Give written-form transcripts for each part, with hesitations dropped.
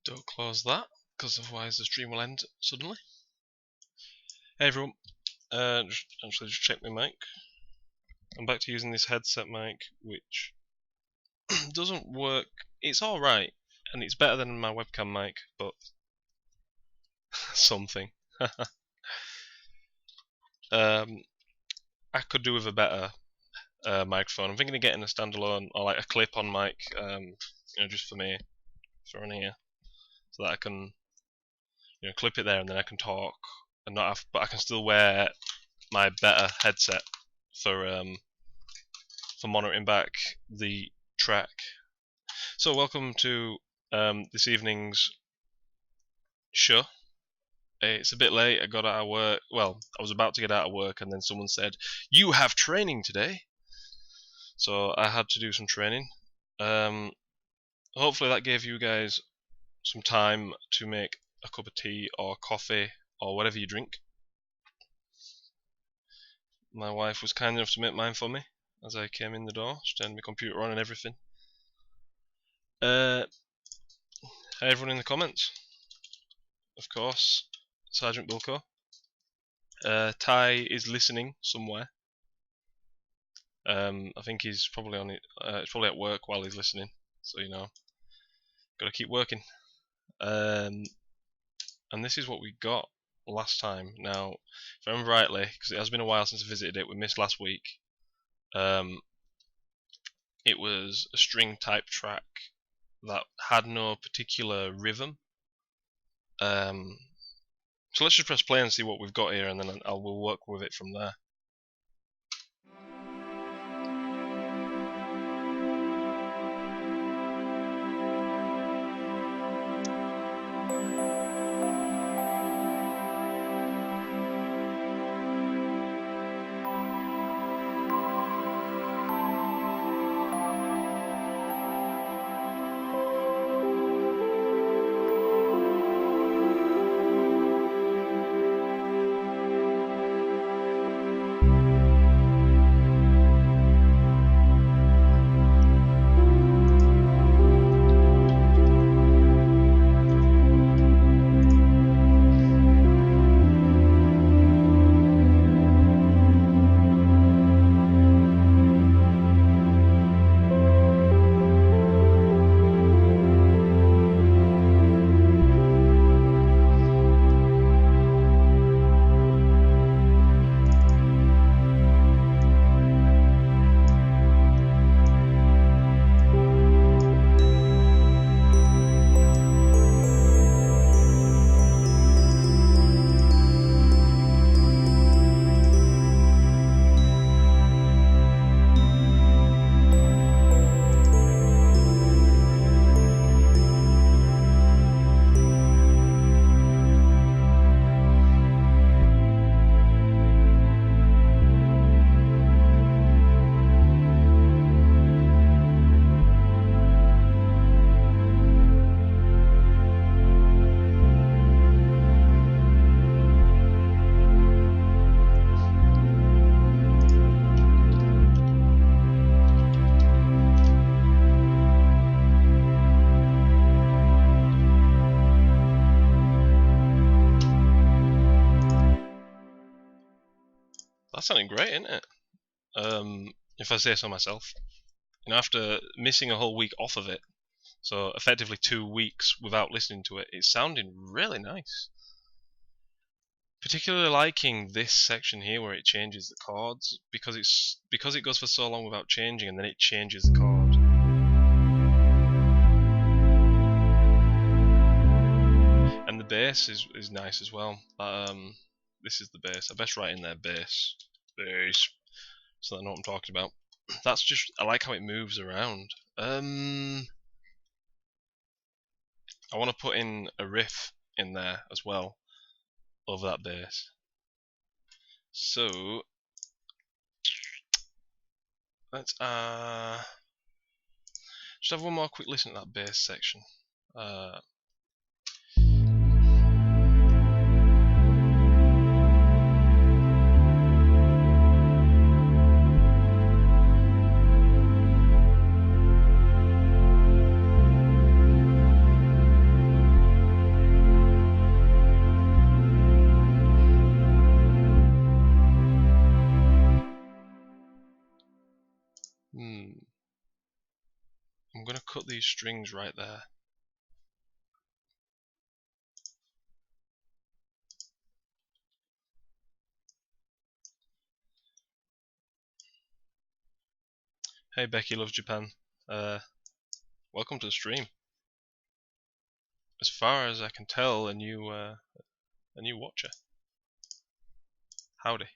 Don't close that, because otherwise the stream will end suddenly. Hey everyone, just check my mic. I'm back to using this headset mic, which doesn't work. It's alright, and it's better than my webcam mic, but something. I could do with a better microphone. I'm thinking of getting a standalone or like a clip-on mic, just for me, for in here, so that I can, clip it there and then I can talk and not have, but I can still wear my better headset for monitoring back the track. So welcome to this evening's show. It's a bit late. I got out of work. Well, I was about to get out of work, and then someone said, "You have training today." So I had to do some training. Hopefully that gave you guys some time to make a cup of tea or coffee or whatever you drink. My wife was kind enough to make mine for me as I came in the door. She turned my computer on and everything. Hey everyone in the comments. Of course, Sergeant Bilko. Ty is listening somewhere. I think he's probably on it. It's probably at work while he's listening. So gotta keep working. And this is what we got last time. Now, if I remember rightly, because it has been a while since I visited it, we missed last week. It was a string type track that had no particular rhythm. So let's just press play and see what we've got here, and then we'll work with it from there. That's sounding great, isn't it? If I say so myself. After missing a whole week off of it, so effectively 2 weeks without listening to it, it's sounding really nice. Particularly liking this section here where it changes the chords, because it goes for so long without changing, and then it changes the chord. And the bass is nice as well. This is the bass. I best write in there bass, so I know what I'm talking about. That's just, I like how it moves around. I want to put in a riff in there as well over that bass. So let's just have one more quick listen to that bass section. I'm gonna cut these strings right there. Hey, Becky loves Japan. Welcome to the stream. As far as I can tell, a new watcher. Howdy.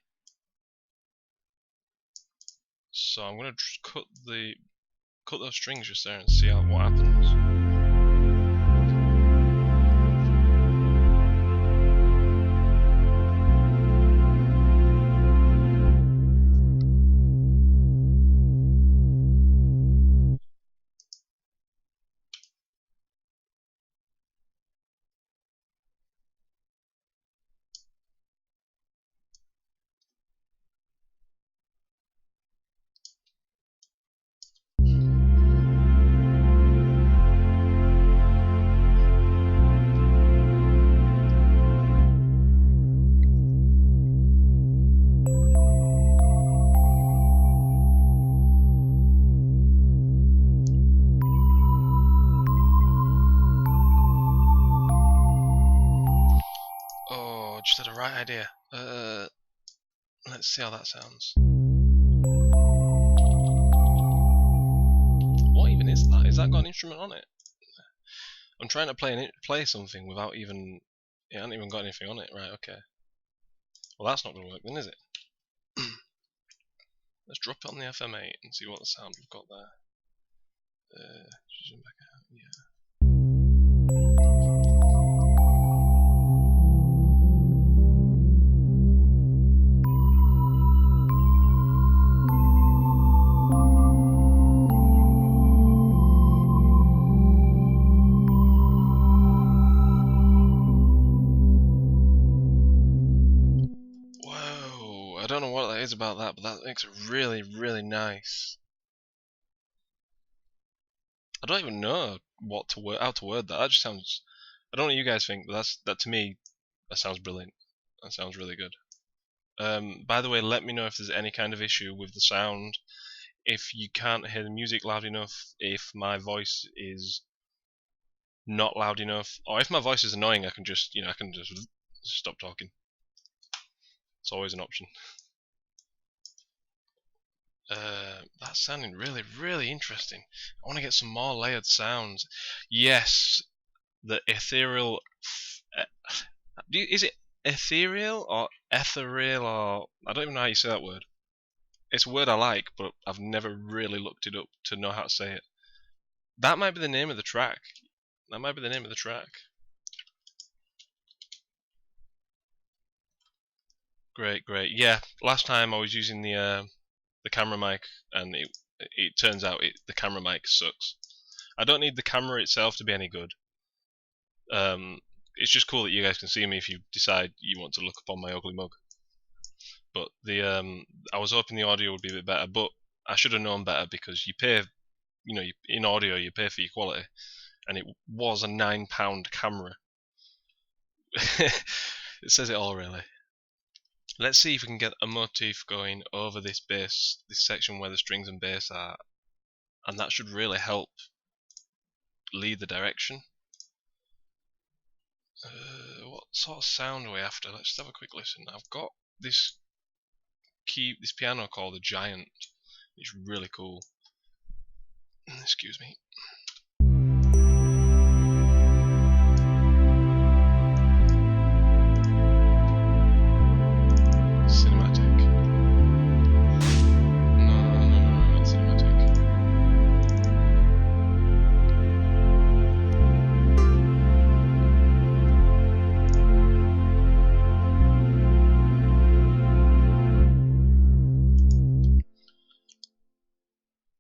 So I'm gonna just cut those strings just there and see what happens. Just had a right idea. Let's see how that sounds. What even is that? Is that got an instrument on it? I'm trying to play something without even... It hasn't even got anything on it. Right, okay. Well, that's not going to work then, is it? Let's drop it on the FM8 and see what the sound we've got there. Zoom back out, yeah. I don't know what that is about that, but that makes it really, really nice. I don't even know how to word that. That just sounds... I don't know what you guys think, but that to me, that sounds brilliant. That sounds really good. By the way, let me know if there's any kind of issue with the sound. If you can't hear the music loud enough, if my voice is not loud enough, or if my voice is annoying, I can just stop talking. It's always an option. That's sounding really, really interesting. I want to get some more layered sounds. Yes, the ethereal... is it ethereal or ethereal or... I don't even know how you say that word. It's a word I like, but I've never really looked it up to know how to say it. That might be the name of the track. That might be the name of the track. Great, great. Yeah, last time I was using the camera mic, and it turns out the camera mic sucks. I don't need the camera itself to be any good. It's just cool that you guys can see me if you decide you want to look upon my ugly mug. But I was hoping the audio would be a bit better, but I should have known better because you pay, in audio you pay for your quality, and it was a £9 camera. It says it all, really. Let's see if we can get a motif going over this bass, this section where the strings and bass are, and that should really help lead the direction. What sort of sound are we after? Let's just have a quick listen. I've got this piano called the Giant. It's really cool. Excuse me.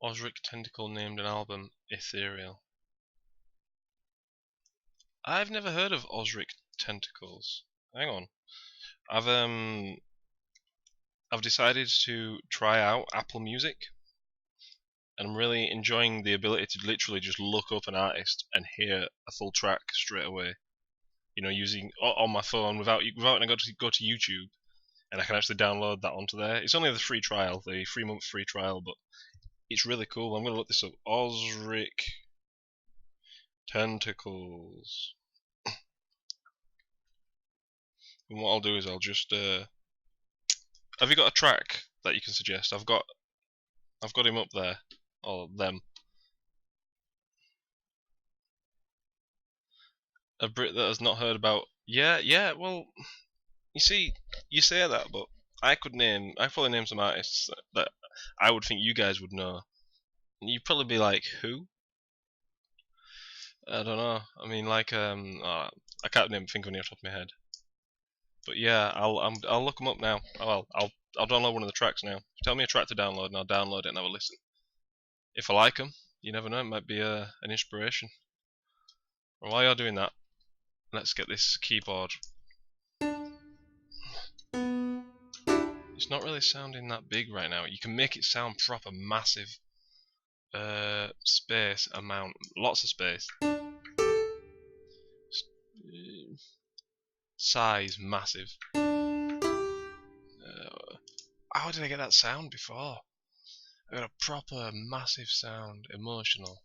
Osric Tentacle named an album Ethereal. I've never heard of Osric Tentacles. Hang on. I've decided to try out Apple Music, and I'm really enjoying the ability to literally just look up an artist and hear a full track straight away. Using on my phone without having to go to YouTube, and I can actually download that onto there. It's only the free trial, the 3-month free trial, but It's really cool. I'm gonna look this up. Osric tentacles. And what I'll do is I'll just have you got a track that you can suggest? I've got him up there, or them. A Brit that has not heard about. Yeah. Well, you see, you say that, but I probably name some artists that I would think you guys would know. And you'd probably be like, who? I don't know. I mean, like, I can't think of any off the top of my head. But yeah, I'll look them up now. I'll download one of the tracks now. Tell me a track to download, and I'll download it and have a listen. If I like them, you never know, it might be an inspiration. Well, while you're doing that, let's get this keyboard. It's not really sounding that big right now. You can make it sound proper massive. Space amount, lots of space. Size massive. How did I get that sound before? I got a proper massive sound, emotional.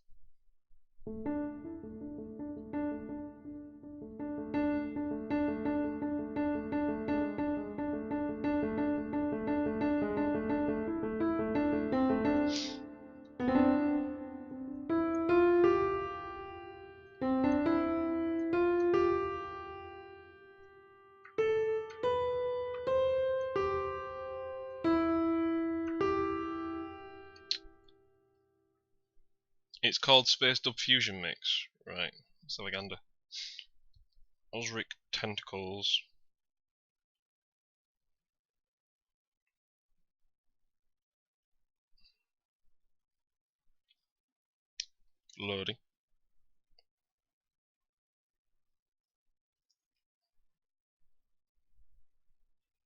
It's called Space Dub Fusion Mix. Right, let's have a gander. Osric Tentacles. Loading.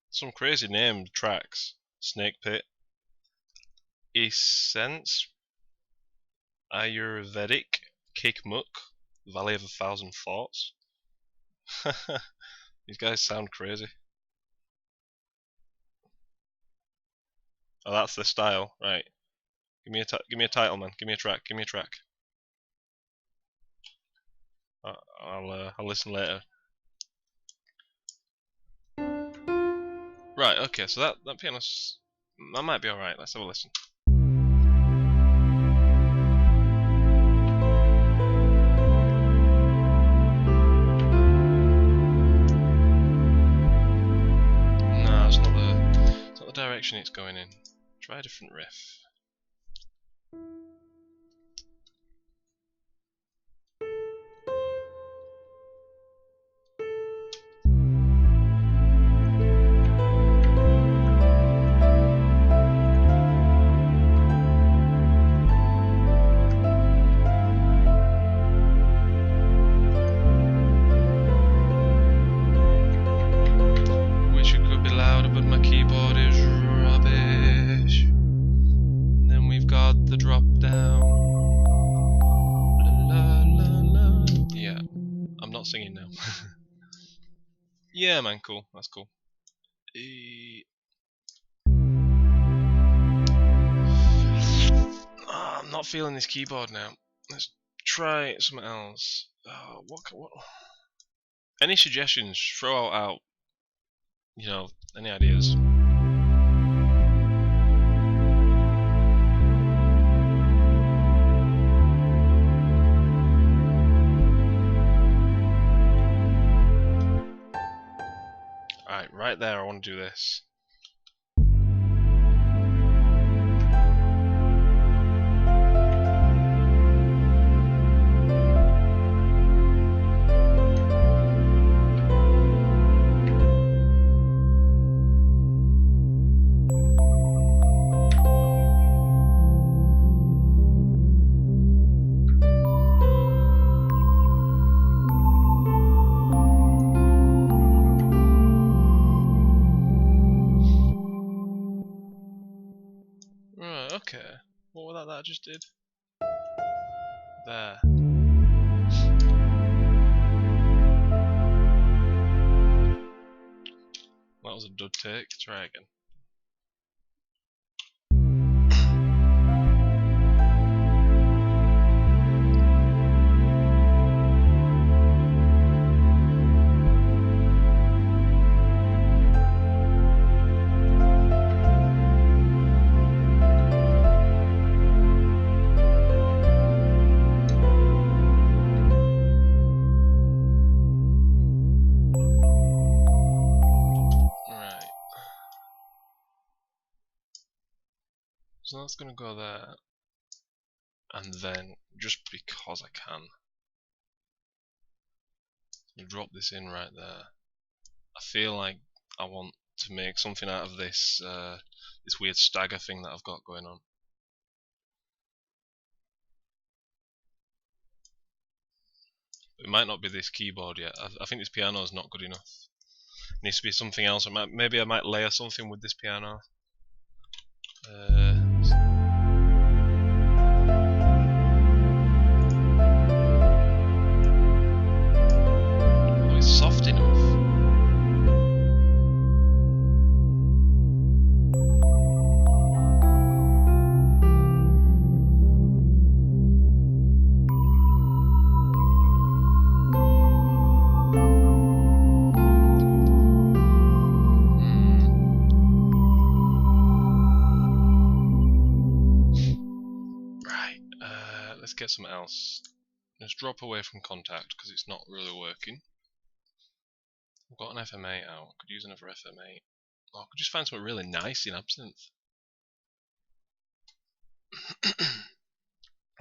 Some crazy named tracks. Snake Pit. Essence. Ayurvedic. Kick Muck. Valley of a Thousand Thoughts. These guys sound crazy. Oh, that's the style, right? Give me a title, man. Give me a track. I'll listen later. Right. Okay. So that piano's that might be all right. Let's have a listen. No, it's not the direction it's going in. Try a different riff. Singing now. Yeah, man, cool. That's cool. I'm not feeling this keyboard now. Let's try something else. What? Any suggestions? Throw out. You know, any ideas? Right there, I want to do this. Okay, what was that I just did? There. That was a dud take. Try again. So that's going to go there. And then, just because I can, you drop this in right there. I feel like I want to make something out of this this weird stagger thing that I've got going on. It might not be this keyboard yet. I think this piano is not good enough. It needs to be something else. Maybe I might layer something with this piano. Oh, it's soft enough. Let's get something else. Just drop away from contact because it's not really working. I've got an FM8 out. I could use another FM8. Oh, I could just find something really nice in Absinthe.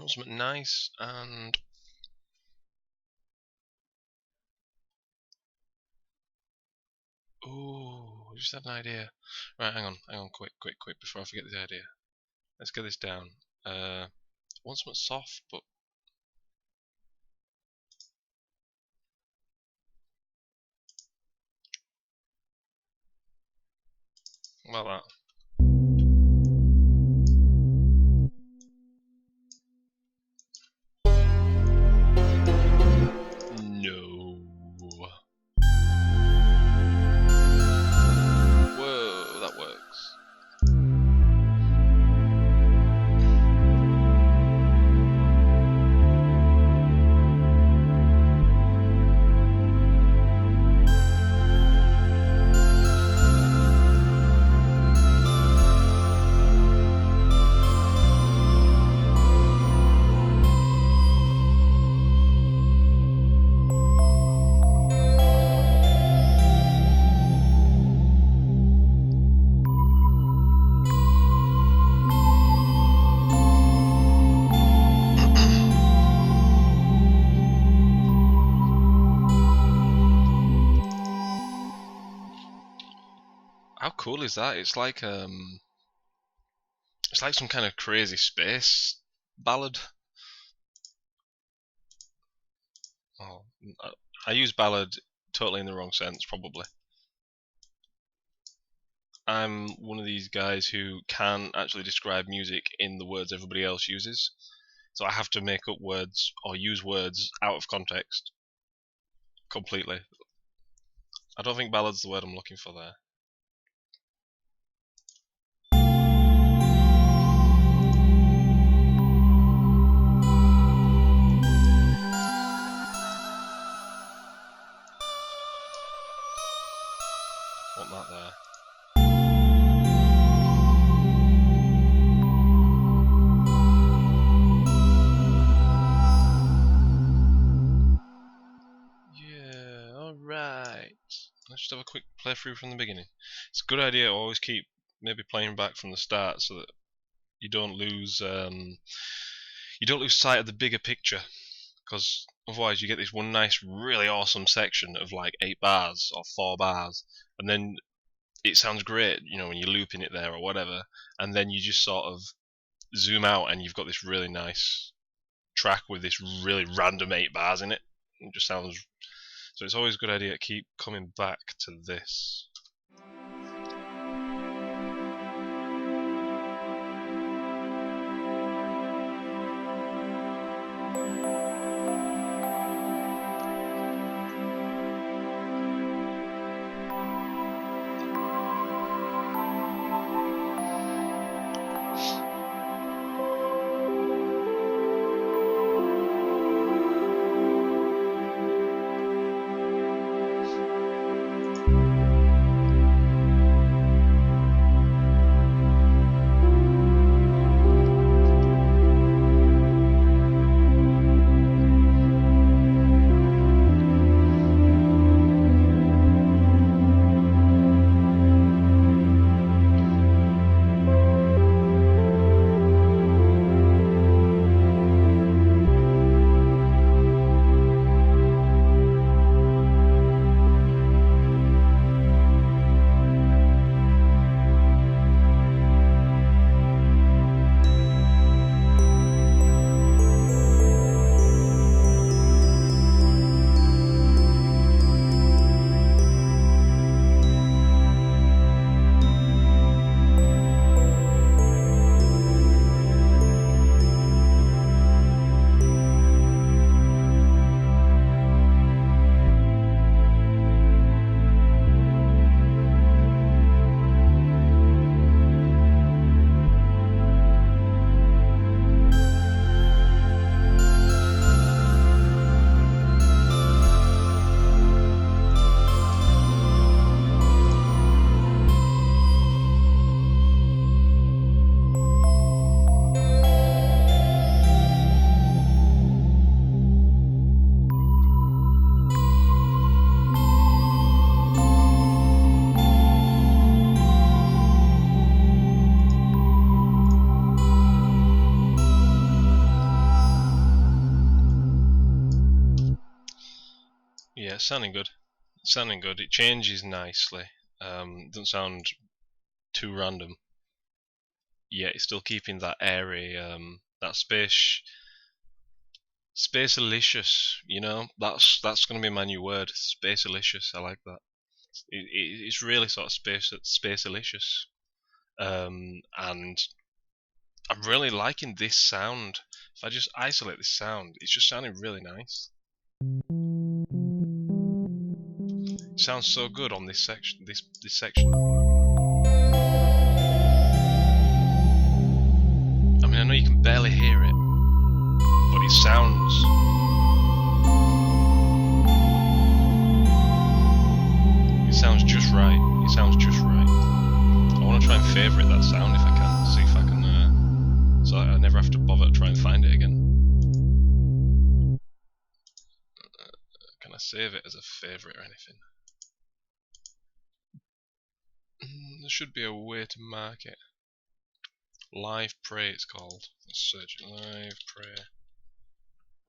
Something nice and ooh, I just had an idea. Right, hang on, quick, before I forget this idea. Let's get this down. I want something soft, but like that. No. Whoa, that works. How cool is that? It's like some kind of crazy space ballad. Oh, I use ballad totally in the wrong sense, probably. I'm one of these guys who can actually describe music in the words everybody else uses, so I have to make up words or use words out of context completely. I don't think ballad's the word I'm looking for there. Want that there. Yeah, alright. Let's just have a quick playthrough from the beginning. It's a good idea to always keep maybe playing back from the start so that you don't lose sight of the bigger picture, because otherwise you get this one nice, really awesome section of like 8 bars or 4 bars, and then it sounds great, you know, when you're looping it there or whatever, and then you just sort of zoom out and you've got this really nice track with this really random 8 bars in it. It just sounds... So it's always a good idea to keep coming back to this. it's sounding good. It's sounding good. It changes nicely. It doesn't sound too random. Yet it's still keeping that airy, that Spaceiolicious, you know, that's going to be my new word, Spaceiolicious. I like that. It's really sort of Spaceiolicious, and I'm really liking this sound. If I just isolate this sound, it's just sounding really nice. It sounds so good on this section. This section. I mean, I know you can barely hear it, but it sounds. It sounds just right. It sounds just right. I want to try and favourite that sound if I can. See if I can. So I never have to bother to try and find it again. Can I save it as a favourite or anything? There should be a way to mark it. Live Pray it's called. Let's search it. Live Pray.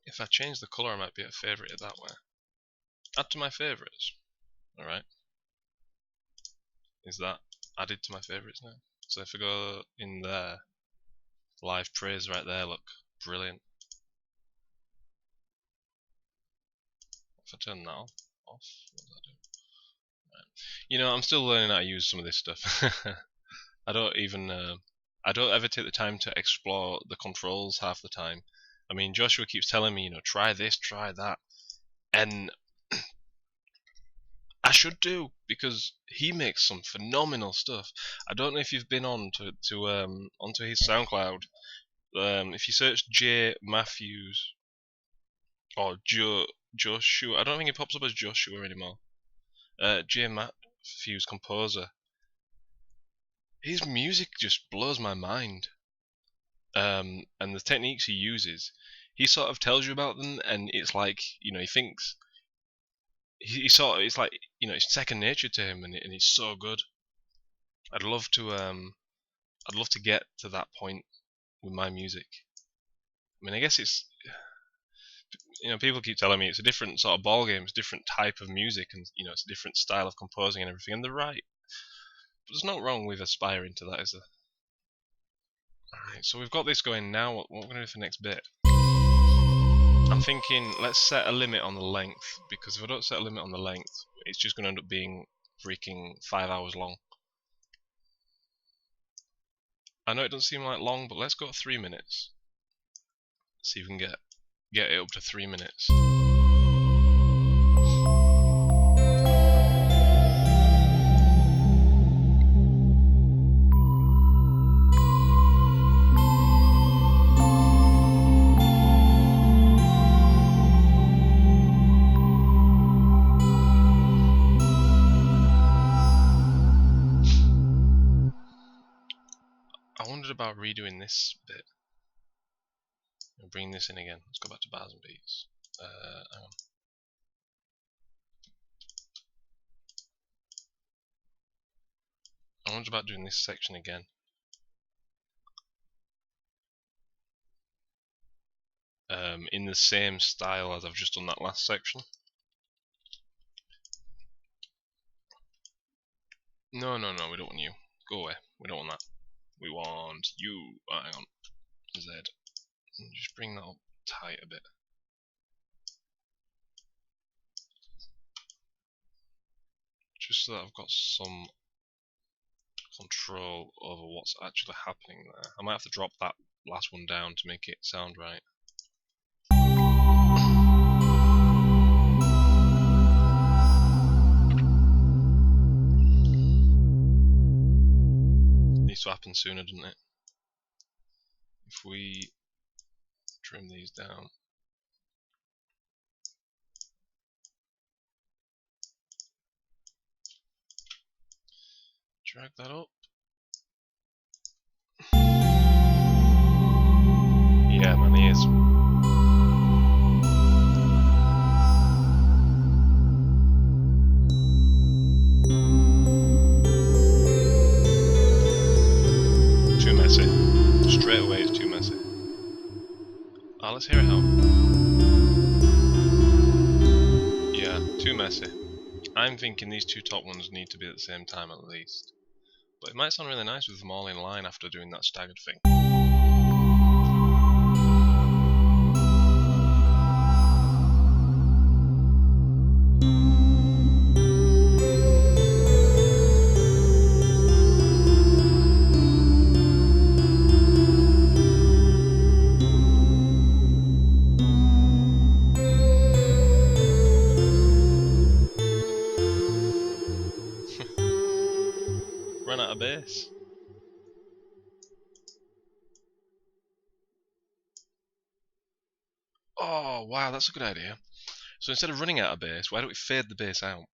If I change the colour I might be able to favourite it that way. Add to my favourites. Alright. Is that added to my favourites now? So if I go in there, Live Praise right there, look. Brilliant. If I turn that off, what does that do? Right. You know, I'm still learning how to use some of this stuff. I don't ever take the time to explore the controls half the time. I mean, Joshua keeps telling me, you know, try this, try that, and I should do, because he makes some phenomenal stuff. I don't know if you've been onto his SoundCloud. If you search J Matthews or Joshua, I don't think it pops up as Joshua anymore. J Matthews Composer. His music just blows my mind. And the techniques he uses, he sort of tells you about them, and it's like, you know, he thinks it's like, you know, it's second nature to him, and it's so good. I'd love to get to that point with my music. I mean, I guess it's, you know, people keep telling me it's a different sort of ball game, it's a different type of music, and you know, it's a different style of composing and everything, and they're right. But there's nothing wrong with aspiring to that, is there? Alright, so we've got this going now. What we're going to do for the next bit? I'm thinking, let's set a limit on the length, because if I don't set a limit on the length, it's just going to end up being freaking 5 hours long. I know it doesn't seem like long, but let's go 3 minutes. See if we can get it up to 3 minutes. I wondered about redoing this bit. I'll bring this in again. Let's go back to bars and beats. Hang on. I wondered about doing this section again. In the same style as I've just done that last section. No, we don't want you. Go away. We don't want that. We want you. Oh, hang on. Z. Just bring that up tight a bit. Just so that I've got some control over what's actually happening there. I might have to drop that last one down to make it sound right. Needs to happen sooner, doesn't it? If we trim these down. Drag that up. Yeah, man, he is. Too messy. Straight away it's too messy. Let's hear it out. Yeah, Too messy. I'm thinking these two top ones need to be at the same time at least. But it might sound really nice with them all in line after doing that staggered thing. Run out of bass. Oh wow, that's a good idea. So instead of running out of bass, why don't we fade the bass out,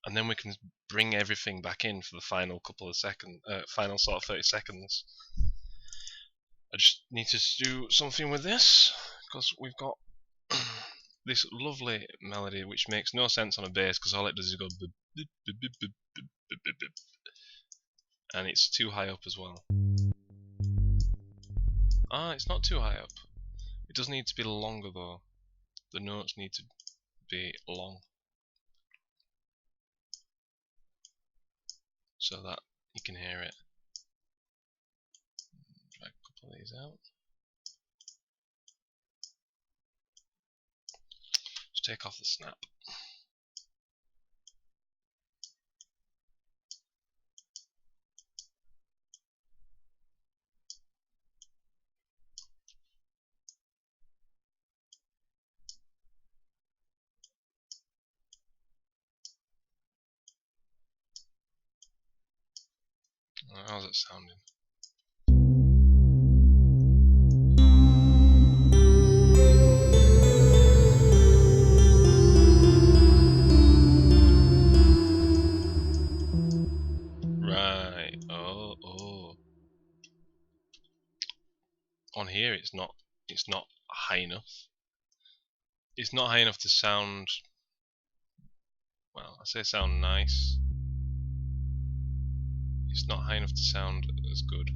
and then we can bring everything back in for the final couple of seconds, final sort of 30 seconds. I just need to do something with this because we've got this lovely melody which makes no sense on a bass because all it does is go bip, bip, bip, bip, bip, bip, bip, bip, bip. And it's too high up as well. Ah, it's not too high up. It does need to be longer though. The notes need to be long so that you can hear it. Drag a couple of these out. Just take off the snap. How's it sounding? Right. Oh. On here, it's not high enough. It's not high enough to sound. Well, I say sound nice. It's not high enough to sound as good.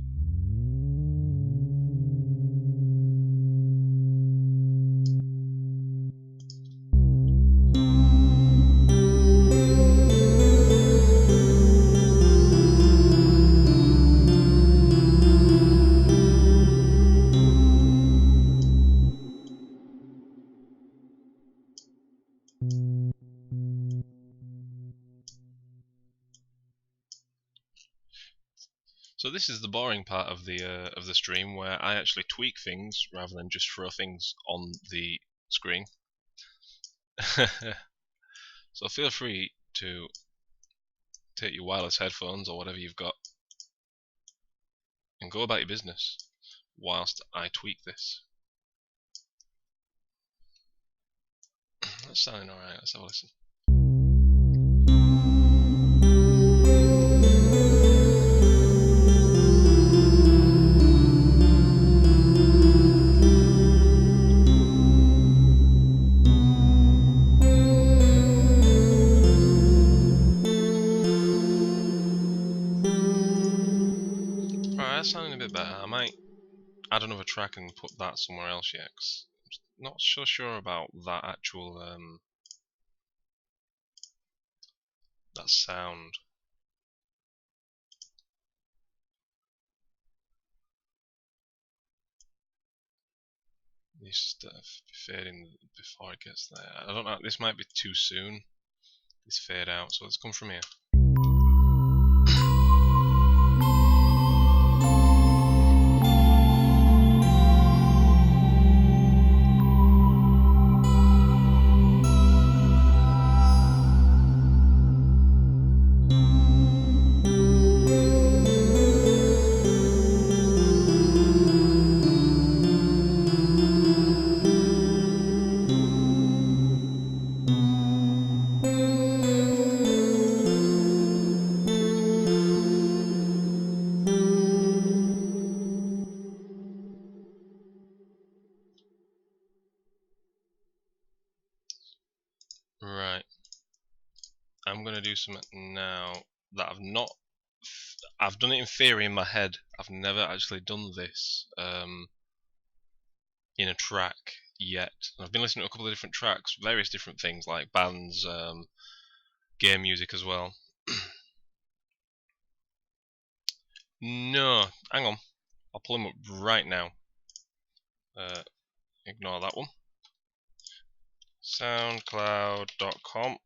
So this is the boring part of the stream where I actually tweak things rather than just throw things on the screen. So feel free to take your wireless headphones or whatever you've got and go about your business whilst I tweak this. That's sounding alright, let's have a listen. That's sounding a bit better. I might add another track and put that somewhere else yet, 'cause I'm not so sure about that actual that sound. Needs to fade in before it gets there. I don't know. This might be too soon. This fade out. So let's come from here. Right. I'm gonna do something now that I've done it in theory in my head. I've never actually done this in a track. yet. And I've been listening to a couple of different tracks, various different things like bands, game music as well. No, hang on. I'll pull him up right now. Ignore that one. Soundcloud.com.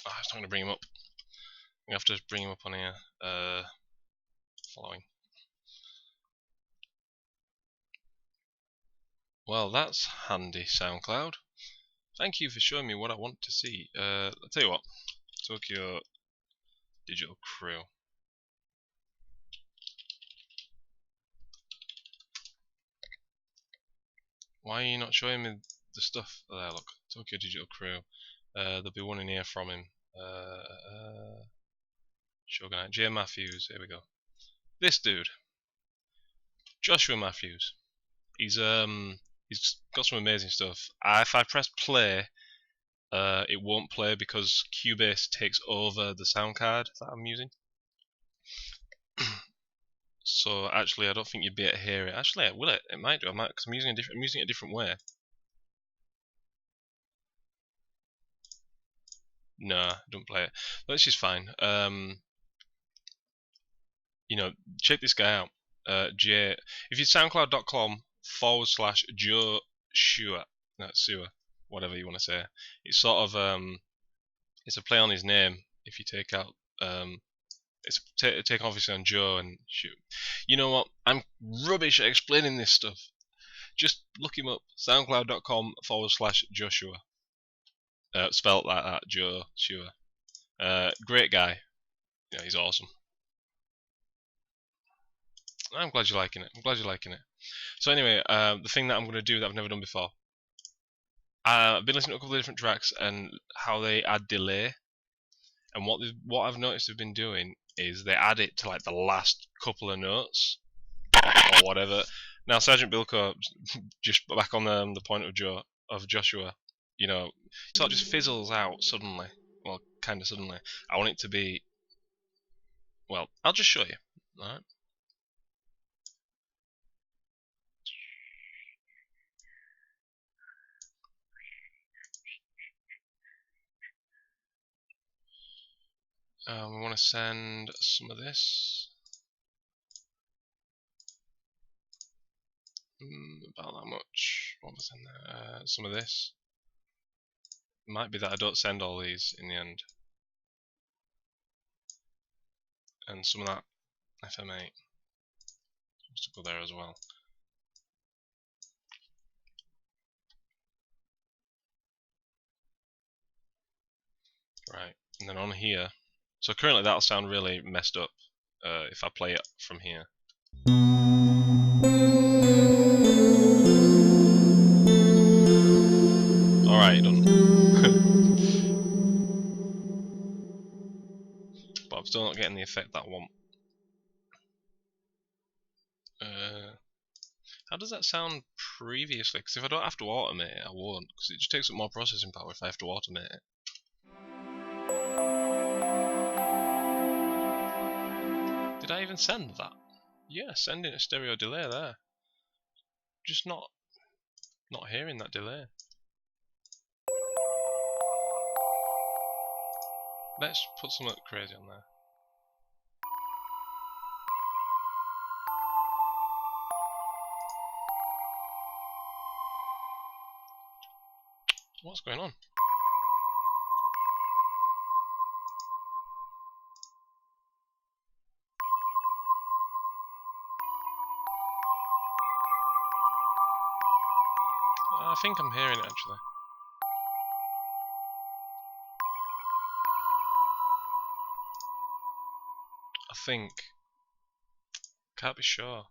I was trying to bring him up. We have to bring him up on here. Following. Well, that's handy, SoundCloud. Thank you for showing me what I want to see. I'll tell you what. Tokyo Digital Crew. Why are you not showing me the stuff? Oh, there, look. Tokyo Digital Crew. There'll be one in here from him. Shogunite. J. Matthews. Here we go. This dude. Joshua Matthews. He's got some amazing stuff. If I press play, it won't play because Cubase takes over the sound card that I'm using. So actually, I don't think you'd be able to hear it. Actually, will it? It might do. I might, because I'm using it a different way. Nah, don't play it. But this is fine. You know, check this guy out. If you soundcloud.com/Joshua, Sewer, whatever you want to say. It's sort of it's a play on his name. If you take out it's take obviously on Joe and shoot. You know what? I'm rubbish at explaining this stuff. Just look him up. soundcloud.com/Joshua. Spelt like that, Joe Shua. Great guy. Yeah, he's awesome. I'm glad you're liking it. I'm glad you're liking it. So anyway, the thing that I'm going to do that I've never done before. I've been listening to a couple of different tracks and how they add delay. And what I've noticed they've been doing is they add it to like the last couple of notes or whatever. Now Sergeant Bilko, just back on the point of Joshua, you know, it sort of just fizzles out suddenly. Well, kind of suddenly. I want it to be. Well, I'll just show you. All right. We want to send some of this. About that much. I want to send some of this. It might be that I don't send all these in the end. And some of that FM8 has to go there as well. Right, and then on here. So currently that'll sound really messed up if I play it from here. Alright, done. But I'm still not getting the effect that I want. How does that sound previously? Because if I don't have to automate it, I won't. Because it just takes up more processing power if I have to automate it. Did I even send that? Yeah, sending a stereo delay there. Just not hearing that delay. Let's put something crazy on there. What's going on? I think I'm hearing it actually. I think. Can't be sure.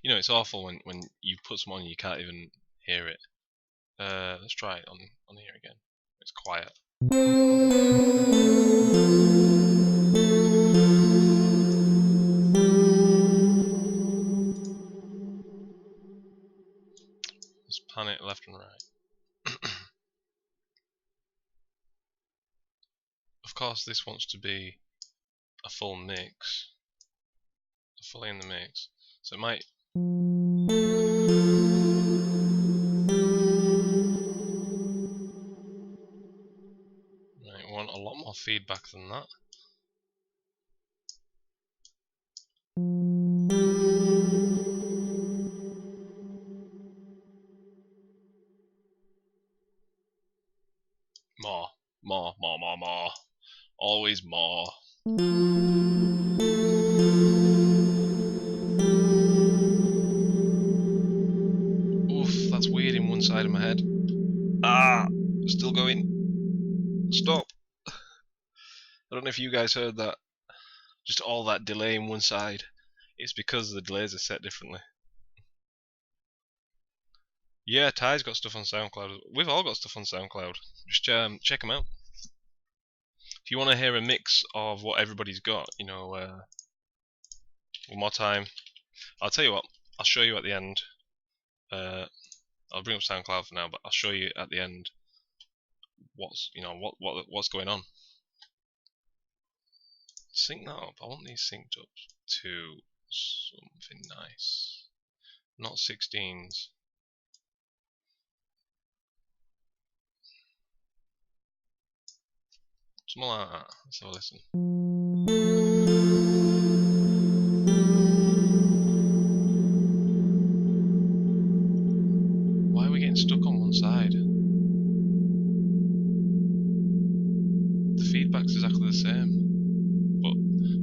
You know, it's awful when you put some on and you can't even hear it. Let's try it on here again. It's quiet. Let's pan it left and right. of course this wants to be a full mix, fully in the mix, so it might. Right, we want a lot more feedback than that. More. Always more. Oof, that's weird in one side of my head. Ah, still going. Stop. I don't know if you guys heard that. Just all that delay in one side. It's because the delays are set differently. Yeah, Ty's got stuff on SoundCloud. We've all got stuff on SoundCloud. Just check them out. If you want to hear a mix of what everybody's got, you know, one more time. I'll tell you what. I'll show you at the end. I'll bring up SoundCloud for now, but I'll show you at the end what's going on. Sync that up. I want these synced up to something nice, not 16s. Something like that. Let's have a listen. Why are we getting stuck on one side? The feedback's exactly the same, but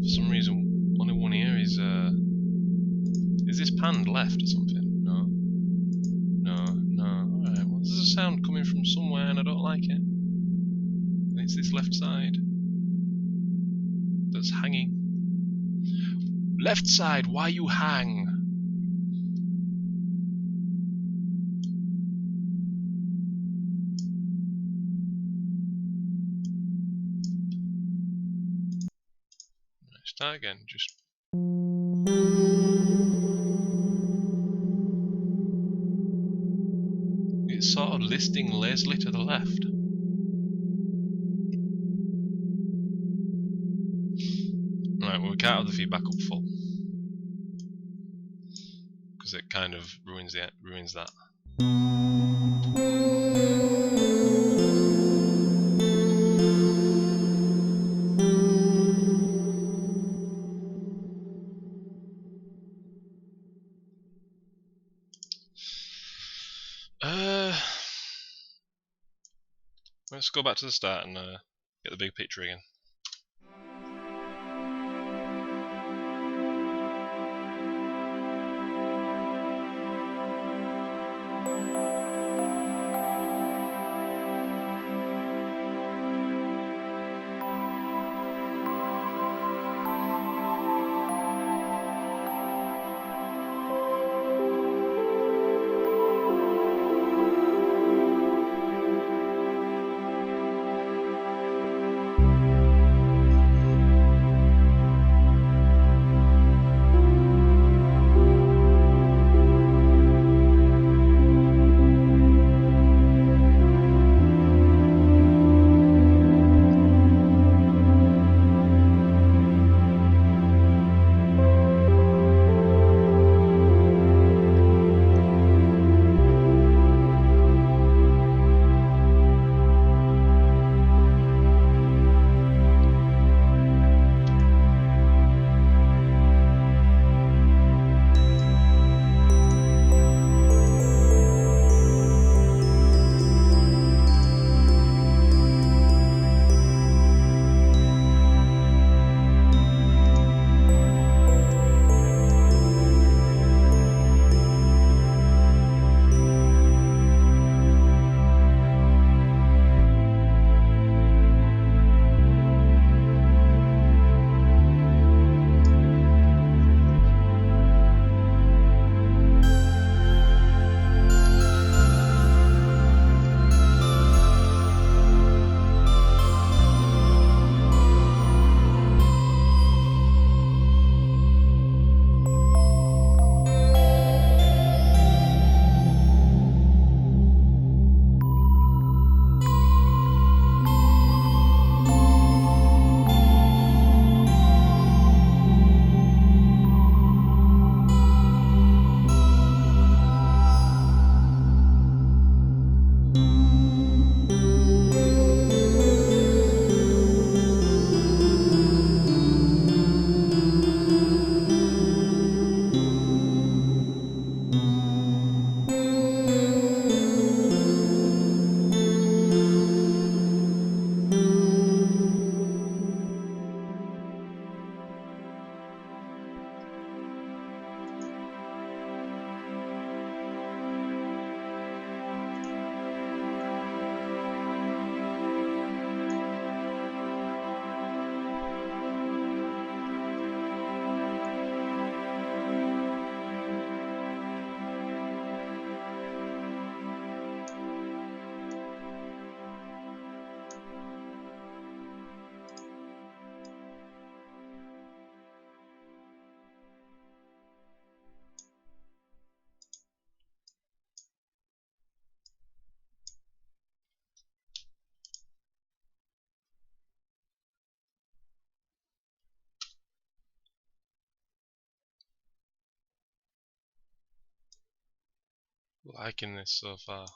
for some reason only one ear is this panned left or something? No. Alright, well there's a sound coming from somewhere and I don't like it. And it's this left side that's hanging. Left side, why you hang? Start again, just. It's sort of listing lazily to the left. Right, well we can't have the feedback up full because it kind of ruins that. Let's go back to the start and get the big picture again. Liking this so far.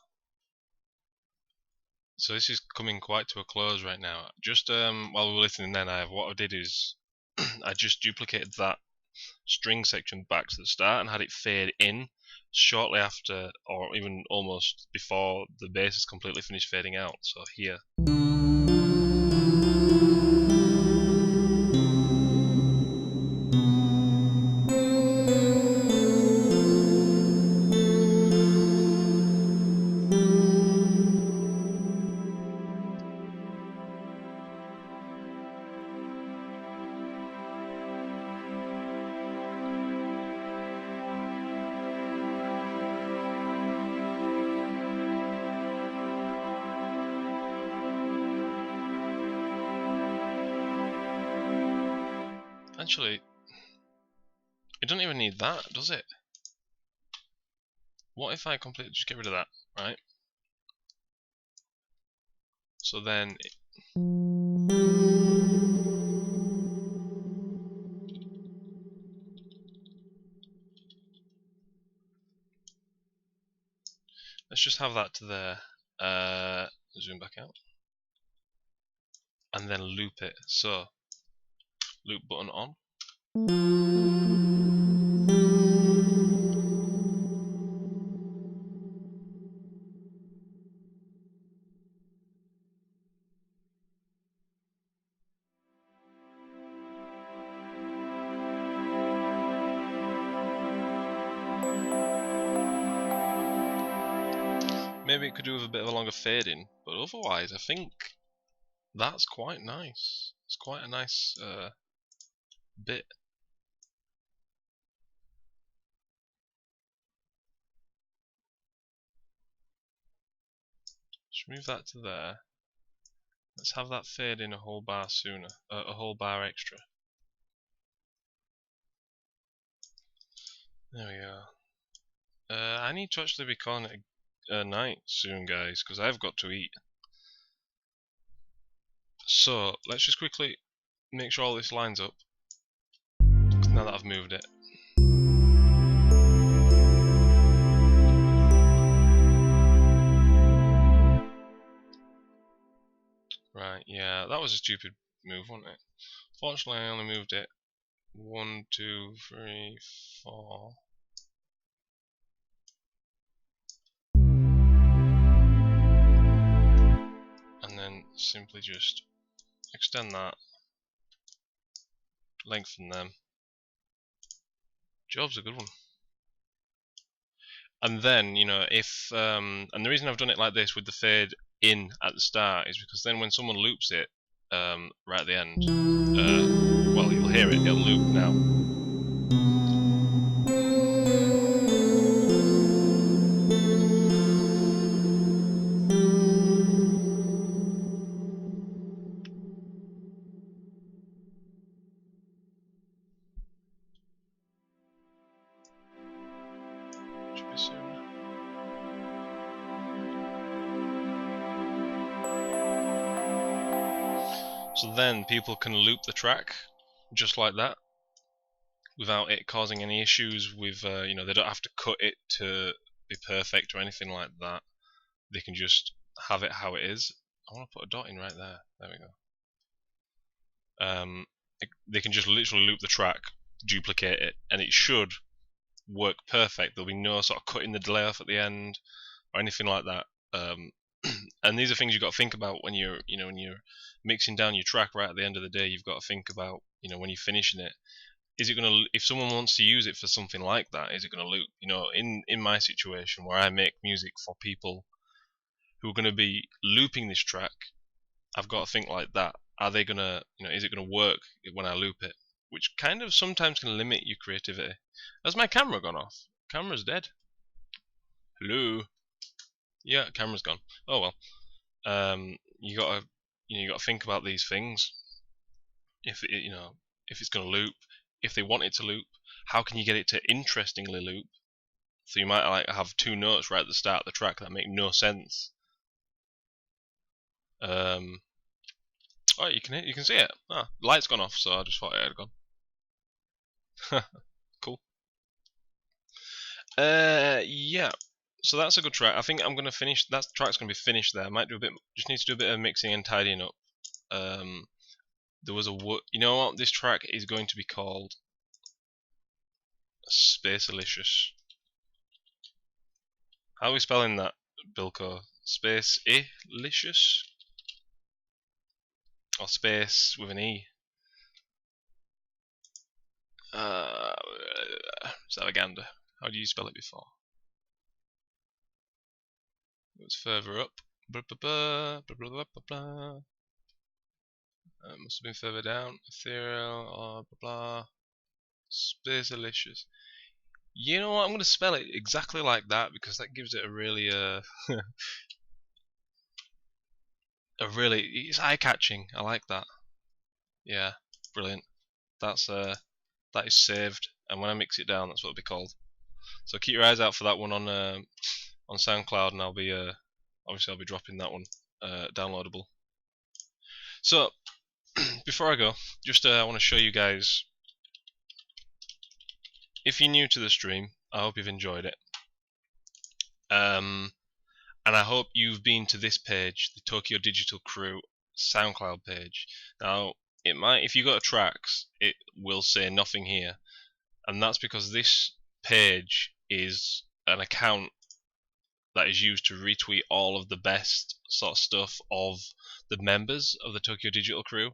So this is coming quite to a close right now. Just while we were listening then, what I did is I just duplicated that string section back to the start and had it fade in shortly after, or even almost before, the bass is completely finished fading out. So here. Actually, it doesn't even need that, does it? What if I completely just get rid of that, right? So then... let's just have that to there. Zoom back out. And then loop it. So, loop button on. Maybe it could do with a bit of a longer fading, but otherwise I think that's quite nice. It's quite a nice bit. Just move that to there. Let's have that fade in a whole bar sooner, a whole bar extra. There we go. I need to actually be calling it a night soon, guys, because I've got to eat. So let's just quickly make sure all this lines up. Now that I've moved it. Right, yeah, that was a stupid move, wasn't it? Fortunately, I only moved it 1, 2, 3, 4. And then simply just extend that, lengthen them. Job's a good one. And then, you know, if and the reason I've done it like this with the fade in at the start is because then when someone loops it right at the end, well, you'll hear it, it'll loop now. Should be soon. So then people can loop the track just like that without it causing any issues with, you know, they don't have to cut it to be perfect or anything like that. They can just have it how it is. I want to put a dot in right there. There we go. They can just literally loop the track, duplicate it, and it should work perfect. There'll be no sort of cutting the delay off at the end or anything like that. And these are things you've got to think about when you're, you know, when you're mixing down your track right at the end of the day. You've got to think about, you know, when you're finishing it, is it going to, if someone wants to use it for something like that, is it going to loop? You know, in my situation where I make music for people who are going to be looping this track, I've got to think like that. Are they going to, you know, is it going to work when I loop it? Which kind of sometimes can limit your creativity. Has my camera gone off? Camera's dead. Hello? Yeah, camera's gone. Oh well. You gotta, you know, you gotta think about these things. If it, you know, if it's gonna loop, if they want it to loop, how can you get it to interestingly loop? So you might like have two notes right at the start of the track that make no sense. Oh, you can see it. Ah, light's gone off, so I just thought it had gone. Cool. Yeah. So that's a good track. I think I'm gonna finish. That track's gonna be finished there. I might do a bit. Just need to do a bit of mixing and tidying up. There was a you know what? This track is going to be called Spaceiolicious. How are we spelling that, Bilko? Spaceiolicious? Or space with an E? Zavaganda. How do you spell it before? It was further up. Blah, blah, blah, blah, blah, blah, blah. It must have been further down. Ethereal, or blah blah. Spaceiolicious. You know what? I'm going to spell it exactly like that because that gives it a really it's eye-catching. I like that. Yeah, brilliant. That's that is saved, and when I mix it down, that's what it'll be called. So keep your eyes out for that one on SoundCloud, and I'll be obviously I'll be dropping that one downloadable. So before I go, just I want to show you guys. If you're new to the stream, I hope you've enjoyed it. And I hope you've been to this page, the Tokyo Digital Crew SoundCloud page. Now, it might, if you go to tracks, it will say nothing here, and that's because this page is an account that is used to retweet all of the best sort of stuff of the members of the Tokyo Digital Crew.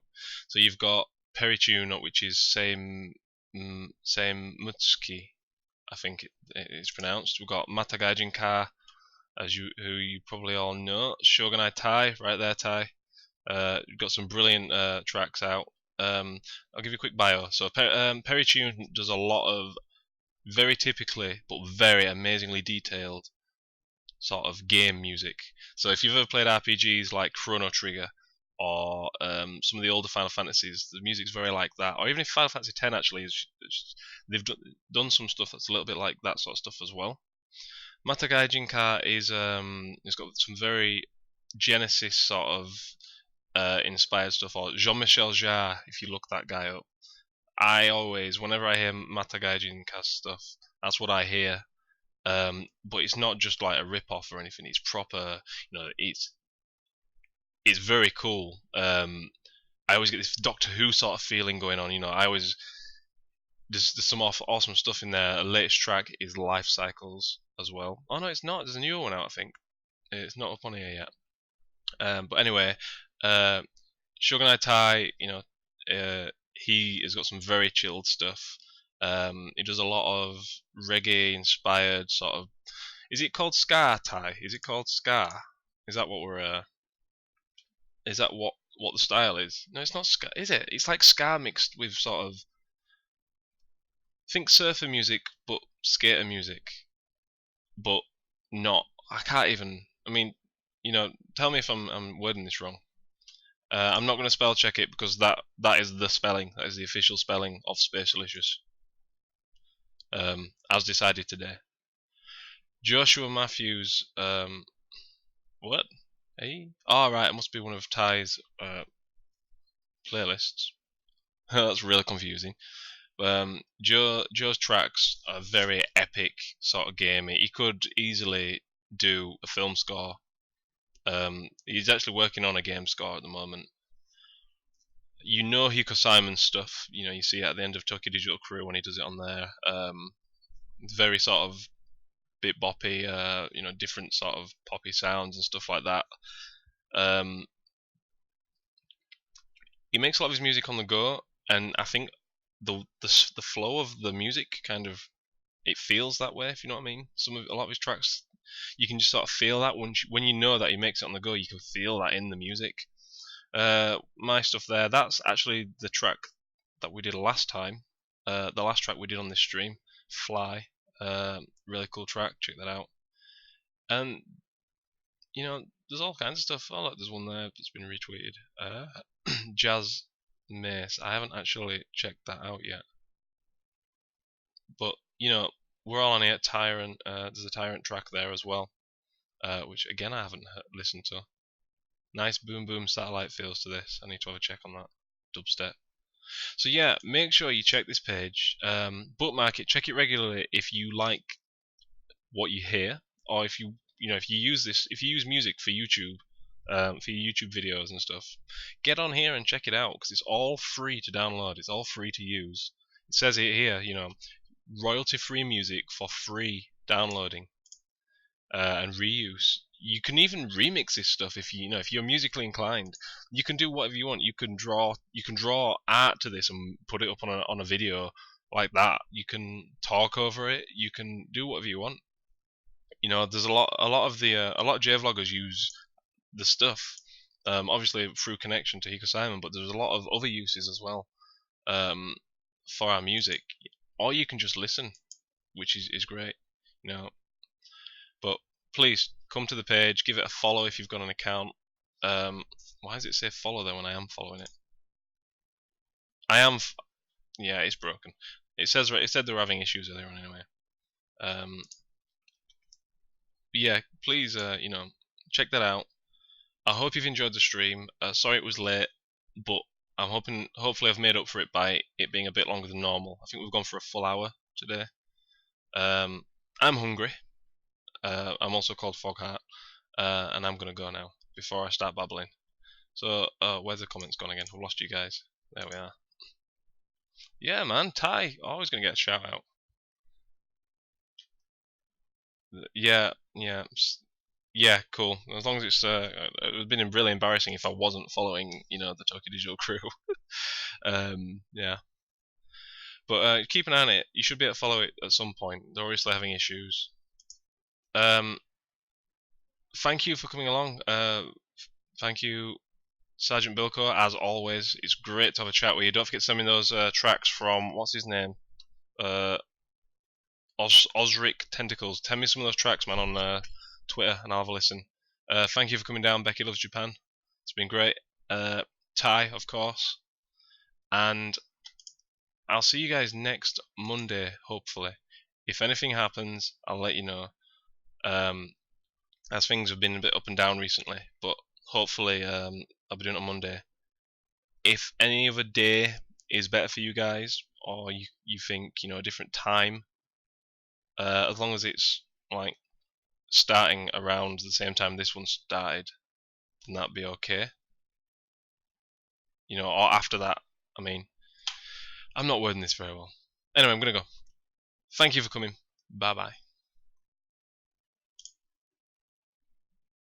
So you've got Peritune, which is same Mutsuki, I think it's pronounced. We've got Matagaijin Ka, who you probably all know. Shogunai Tai, right there, Tai. Got some brilliant tracks out. I'll give you a quick bio. So Peritune does a lot of very typically but very amazingly detailed sort of game music. So if you've ever played RPGs like Chrono Trigger or some of the older Final Fantasies, the music's very like that. Or even if Final Fantasy X actually they've done some stuff that's a little bit like that sort of stuff as well. Matagaijin Ka is it's got some very Genesis sort of inspired stuff, or Jean-Michel Jarre, if you look that guy up. I always, whenever I hear Matagaijin Ka stuff, that's what I hear. But it's not just like a rip-off or anything. It's proper, it's very cool. I always get this Doctor Who sort of feeling going on. There's some awesome stuff in there. The latest track is Life Cycles as well. Oh no, it's not. There's a newer one out, I think. It's not up on here yet. But anyway, Shogunai Tai, he has got some very chilled stuff. He does a lot of reggae-inspired sort of. Is it called ska, Tai? Is it called ska? Is that what we're? Is that what the style is? No, it's not ska, is it? It's like ska mixed with sort of. Think surfer music, but skater music, but not. I can't even. I mean, tell me if I'm wording this wrong. I'm not going to spell check it because that is the spelling. That is the official spelling of Spaceiolicious. As decided today. Joshua Matthews. What? Hey? Oh, right. It must be one of Ty's playlists. That's really confusing. Joe's tracks are very epic, sort of gamey. He could easily do a film score. He's actually working on a game score at the moment. Hiko Simon's stuff. You see it at the end of Tokyo Digital Crew when he does it on there. Very sort of bit boppy, different sort of poppy sounds and stuff like that. He makes a lot of his music on the go, and I think the flow of the music kind of it feels that way, if you know what I mean. A lot of his tracks, you can just sort of feel that when you know that he makes it on the go, you can feel that in the music. My stuff there, that's actually the track that we did last time. The last track we did on this stream, Fly. Really cool track, check that out. And there's all kinds of stuff. Oh look, there's one there that's been retweeted. Jazz Mace. I haven't actually checked that out yet. But we're all on here. Tyrant. There's a Tyrant track there as well, which again I haven't listened to. Nice boom boom satellite feels to this. I need to have a check on that. Dubstep. So yeah, make sure you check this page. Bookmark it. Check it regularly if you like what you hear. or if you if you use this, if you use music for YouTube, for your YouTube videos and stuff, get on here and check it out because it's all free to download. It's all free to use. It says it here, royalty-free music for free downloading and reuse. You can even remix this stuff if if you're musically inclined. You can do whatever you want. You can draw art to this and put it up on a video like that. You can talk over it. You can do whatever you want. There's a lot of J-vloggers use the stuff, obviously through connection to Hiko Simon, but there's a lot of other uses as well um, for our music. Or you can just listen, which is great, you know. But please come to the page, give it a follow if you've got an account. Why does it say follow then when I am following it? I am. Yeah, it's broken. It said they were having issues earlier on anyway. Yeah, please, check that out. I hope you've enjoyed the stream. Sorry it was late, but hopefully I've made up for it by it being a bit longer than normal. I think we've gone for a full hour today. I'm hungry. I'm also called Fogheart, and I'm gonna go now before I start babbling. So, where's the comments gone again? I've lost you guys. There we are. Yeah, man, Ty, always gonna get a shout out. Yeah, yeah, yeah, cool. As long as it would have been really embarrassing if I wasn't following, the Tokyo Digital crew. Yeah. But keep an eye on it. You should be able to follow it at some point. They're obviously having issues. Thank you for coming along. Thank you, Sergeant Bilko, as always. It's great to have a chat with you. Don't forget to send me those tracks from, what's his name? Osric Tentacles. Send me some of those tracks, man, on Twitter, and I'll have a listen. Thank you for coming down, Becky Loves Japan. It's been great. Ty, of course. And I'll see you guys next Monday, hopefully. If anything happens, I'll let you know. As things have been a bit up and down recently, but hopefully I'll be doing it on Monday. If any other day is better for you guys, or you think a different time, as long as it's like starting around the same time this one started, then that'd be okay. Or after that. I mean, I'm not wording this very well. Anyway, I'm gonna go. Thank you for coming. Bye bye.